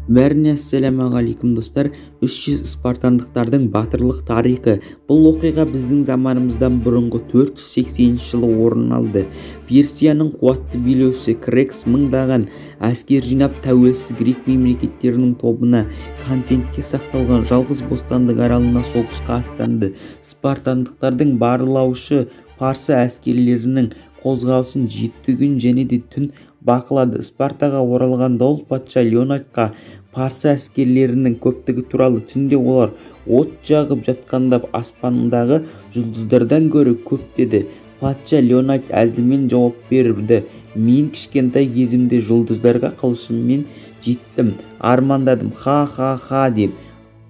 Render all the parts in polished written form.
Бәріне ассалаумағалейкум достар. 300 спартандықтардың батырлық тарихы. Бұл оқиға біздің заманымыздан бұрынғы 480 жылы орын алды. Персияның қуатты билеушісі Крекс мыңдаған әскер жинап тәуелсіз грек мемлекеттерінің тобына контентке сақталған жалғыз бостандық аралына соғысқа аттанды. Спартандықтардың барлаушы парсы әскерлерінің қозғалысын 7 күн және де түн бақылады. Спартаға оралғанда ол патша Леонардқа парсы әскерлерінің көптігі туралы түнде олар от жағып жатқанда аспандағы жұлдыздардан гөрі көп деді. Патша Леонард әзілмен жауап берді: мен кішкентай кезімде жұлдыздарға қылышыммен жеттім, армандадым, ха деп.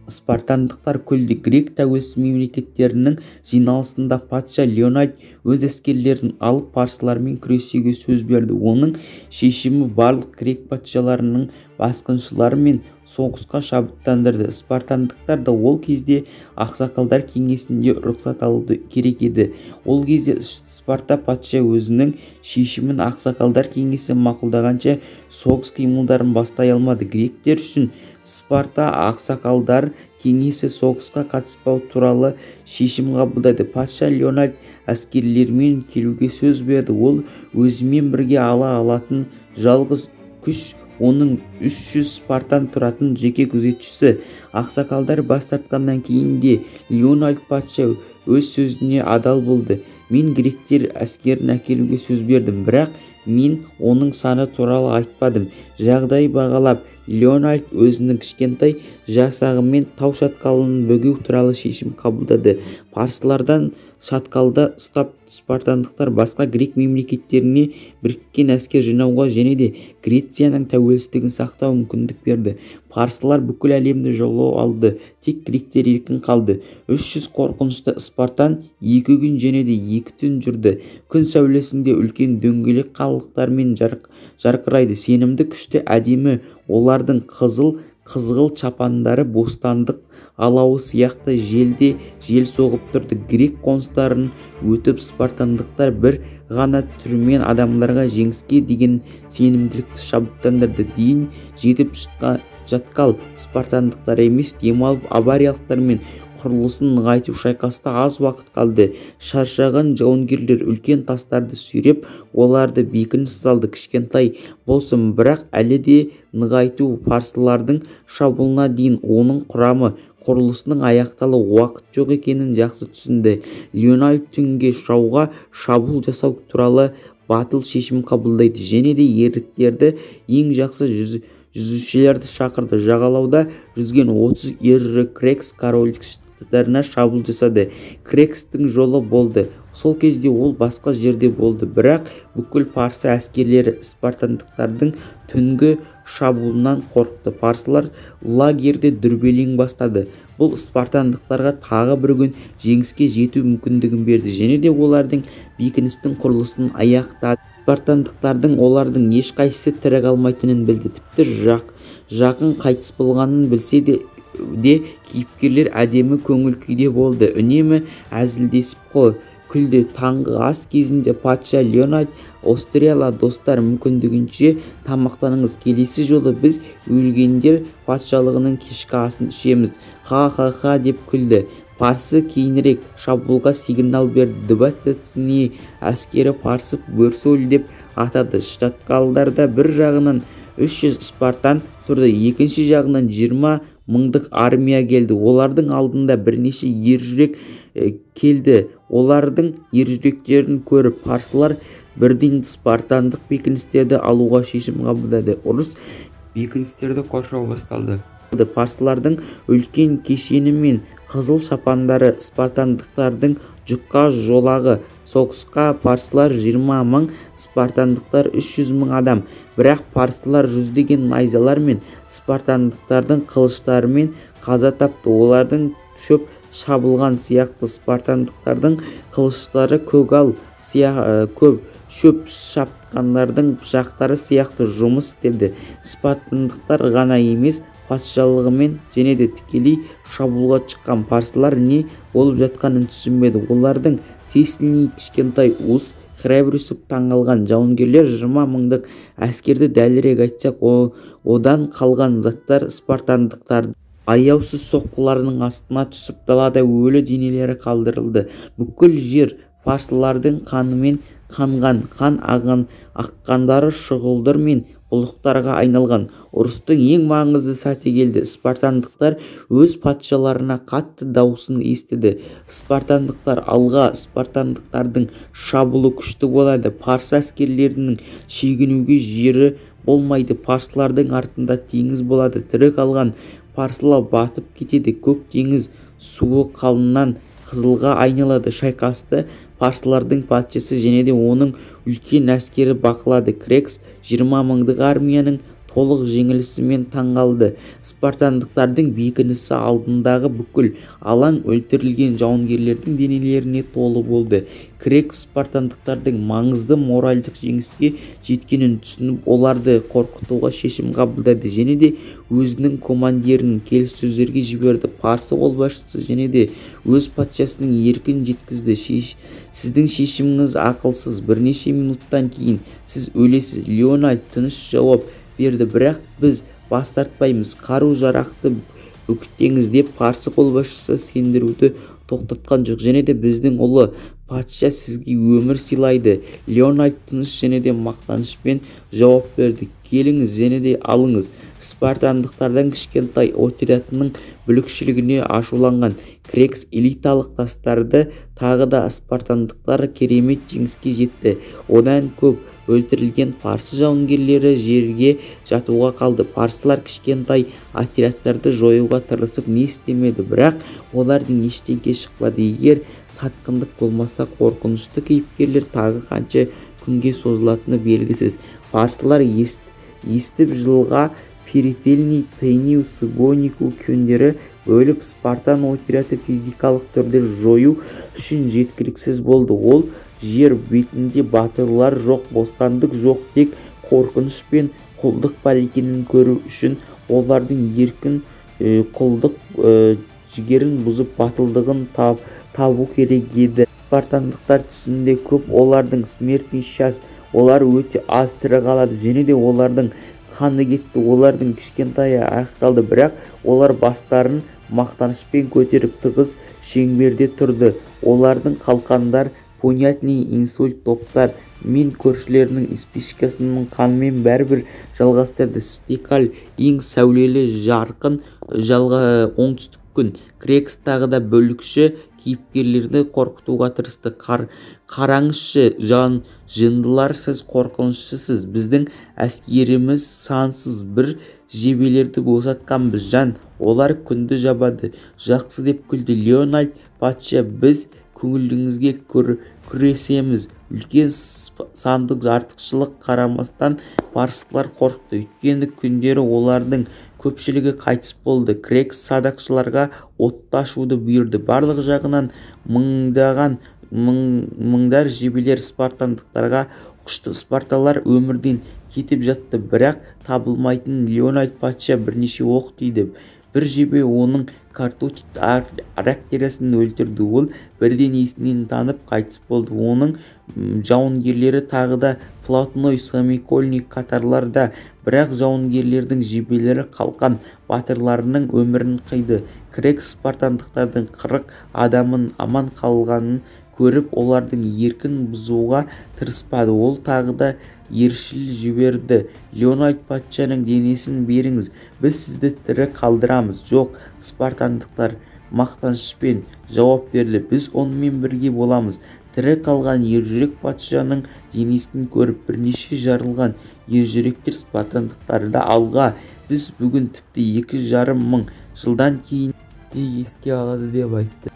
Спартандықтар күлді. Грек тәуелсіз мемлекеттерінің жиналысында патша Леонард өз әскерлерін алып парсылармен күресуге сөз берді. Оның шешімі барлық грек патшаларының басқыншылары мен соғысқа шабыттандырды. Спартандықтар да ол кезде ақсақалдар кеңесінде рұқсат алуды керек еді. Ол кезде Спарта патша өзінің шешімін ақсақалдар кеңесі мақұлдағанша соғыс қимылдарын бастай алмады. Гректер үшін Спарта ақсақалдар кеңесі соғысқа қатыспау туралы шешім қабылдады. Патша Леонард әскерлермен келуге сөз берді. Ол өзімен бірге ала алатын жалғыз күш оның 300 спартан тұратын жеке күзетшісі. Ақсақалдар бас тартқаннан кейін де Леонард патша өз сөзіне адал болды. Мен гректер әскерін әкелуге сөз бердім, бірақ мен оның саны туралы айтпадым. Жағдай бағалап, Леонард өзінің кішкентай жасағымен тау шатқалын бөгеу туралы шешім қабылдады. Парсылардан шатқалда ұстап, спартандықтар басқа грек мемлекеттеріне біріккен әскер жинауға және де Грецияның тәуелсіздігін сақтау мүмкіндік берді. Парсылар бүкіл әлемді жаулап алды, тек гректер еркін қалды. 300 қорқынышты спартан 2 күн және де 2 түн жүрді. Күн сәулесінде үлкен дөңгелек қалдықтармен жарқырайды. Сенімді, күшті, әдемі. Олардың қызғыл чапандары бостандық алауы сияқты желде жел соғып тұрды. Грек қоныстарын өтіп спартандықтар бір ғана түрмен адамдарға жеңіске деген сенімділікті шабыттандырды. Дейін жетіп жатқал спартандықтар емес, демалып авариялықтар мен құрылысын нығайту шайқаста аз уақыт қалды. Шаршаған жауынгерлер үлкен тастарды сүйреп, оларды бекініс салды. Кішкентай болсын, бірақ әлі де нығайту парсылардың шабуылына дейін оның құрамы құрылысының аяқталу уақыт жоқ екенін жақсы түсінді. Леонард түнге жауға шабуыл жасау туралы батыл шешім қабылдайды және де ерліктерді ең жақсы жүзушілерді шақырды. Жағалауда жүзген 30 ержүрек Крекс корольдіктарына шабуыл жасады. Крекстің жолы болды. Сол кезде ол басқа жерде болды, бірақ бүкіл парсы әскерлері спартандықтардың түнгі шабуылынан қорықты. Парсылар лагерде дүрбелең бастады. Бұл спартандықтарға тағы бір күн жеңіске жету мүмкіндігін берді және де олардың бекіністің құрылысын аяқтады. Спартандықтардың олардың ешқайсысы тірі қалмайтынын білді. Тіпті жақын қайтыс болғанын білсе де кейіпкерлер әдемі көңіл күйде болды. Үнемі әзілдесіп күлді. Таңғы ас кезінде патша Леонард: Острияла достар, мүмкіндігінше тамақтаныңыз. Келесі жолы біз өлгендер патшалығының кешкі асын ішеміз. Ха деп күлді. Парсы кейінірек шабуылға сигнал берді. Дебацетсіне әскері парсы Бөрсөл деп атады. Шатқалдарда бір жағынан 300 спартан тұрды, екінші жағынан 20 мыңдық армия келді. Олардың алдында бірнеше ержүрек келді. Олардың ержүректерін көріп, парсылар бірден спартандық бекіністерді алуға шешім қабылдады. Ұрыс бекіністерді қоршау басталды. Парсылардың үлкен кешені мен қызыл шапандары, спартандықтардың жүкқа жолағы. Соғысқа парсылар 20 мың, спартандықтар 300 мың адам. Бірақ парсылар жүздеген найзалар мен спартандықтардың қылыштарымен қаза тапты. Олардың шөп шабылған сияқты, спартандықтардың қылыштары көгал көп шөп шапқандардың пышақтары сияқты жұмыс істеді. Спартандықтар ғана емес, патшалығымен және де тікелей шабуылға шыққан парсылар не болып жатқанын түсінбеді. Олардың Фессалоний кішкентай уыс храбрюсов таңғалған жауынгерлер 20 мыңдық әскерді, дәлірек айтсақ одан қалған заттар спартандықтардың аяусыз соққыларының астына түсіп, далада өлі денелері қалдырылды. Бүкіл жер парсылардың қанымен қанған, қан аққандары шұғылдар мен бұлықтарға айналған. Ұрыстың ең маңызды сәті келді. Спартандықтар өз патшаларына қатты даусын естіді. Спартандықтар алға. Спартандықтардың шабуылы күшті болады. Парсы әскерлерінің шегінуге жері болмайды. Парсылардың артында теңіз болады. Тірі қалған парсылар батып кетеді. Көк теңіз суы қалыннан қызылға айналады. Шайқасты парсылардың патшасы және де оның үлкен әскері бақылады. Крекс 20 мыңдық армияның толық жеңілісімен таңғалды. Спартандықтардың бекінісі алдындағы бүкіл алаң өлтірілген жауынгерлердің денелеріне толы болды. Крекс спартандықтардың маңызды моральдық жеңіске жеткенін түсініп, оларды қорқытуға шешім қабылдады және де өзінің командирін келіссөздерге жіберді. Парсы қолбасшысы және де өз патшасының еркін жеткізді. Сіздің шешіміңіз ақылсыз. Бірнеше минуттан кейін сіз өлесіз. Леональд тыныш жауап берді, бірақ біз бас тартпаймыз. Қару-жарақты үгіттеңіз деп парсы қолбасшысы сендіруді тоқтатқан жоқ және де біздің ұлы патша сізге өмір сыйлайды. Леональд тыныш және де мақтанышпен жауап берді. Келіңіз және де алыңыз. Спартандықтардан кішкентай отрядының бүлікшілігіне ашуланған Крекс элиталық тастарды тағы да спартандықтар керемет жеңіске жетті. Одан көп өлтірілген парсы жауынгерлері жерге жатуға қалды. Парсылар кішкентай отрядтарды жоюға тырысып не істемеді, бірақ олардың ештеңке шықпады. Егер сатқындық болмаса, қорқынышты кейіпкерлер тағы қанша күнге созылатыны белгісіз. Парсылар естіп жылға Перетельний, Тейниу, Сыбонику көндері бөліп Спартан отряды физикалық түрде жою үшін жеткіліксіз болды. Ол жер бетінде батырлар жоқ, бостандық жоқ, тек қорқыныш пен құлдық бар екенін көру үшін олардың еркін құлдық жігерін бұзып батылдығын табу керек еді. Спартандықтар түсінде көп, олардың смертный час, олар өте аз тірі қалады және де олардың қаны кетті. Олардың кішкентайы аяқталды, бірақ олар бастарын мақтанышпен көтеріп тығыз шеңберде тұрды. Олардың қалқандар понятный инсульт топтар мен көршілерінің спичкасының қанымен бәрібір жалғастырды. Стекаль ең сәулелі жарқын оңтүстік күн. Крекс тағы да бөлікші кейіпкерлерді қорқытуға тырысты. Қараңызшы, жындылар, сіз қорқыныштысыз. Біздің әскеріміз сансыз, бір жебелерді босатқанбыз. Олар күнді жабады. Жақсы деп күлді Леональд патша. Біз көңіліңізге күресеміз. Үлкен сандық артықшылық қарамастан парсылар қорқты. Өйткені күндері олардың көпшілігі қайтыс болды. Крекс садақшыларға отты ашуды бұйырды. Барлық жағынан мыңдар жебелер спартандықтарға ұшты. Спарталар өмірден кетіп жатты, бірақ табылмайтын Леональд патша бірнеше оқ тиді. Бір жебе оның картотит арактериясын өлтірді. Ол бірден есінен танып қайтыс болды. Оның жауынгерлері тағы да Платной, Самикольник қатарларда, бірақ жауынгерлердің жебелері қалқан батырларының өмірін қиды. Крекс спартандықтардың 40 адамын аман қалғанын көріп, олардың еркін бұзуға тырыспады. Ол тағы да ершіл жіберді. Леональд патшаның денесін беріңіз, біз сізді тірі қалдырамыз. Жоқ, спартандықтар мақтанышпен жауап берді. Біз онымен бірге боламыз. Тірі қалған ержүрек патшаның денесін көріп, бірнеше жарылған ержүректер спартандықтарды алға. Біз бүгін тіпті 2,5 мың жылдан кейін еске алады деп айтты.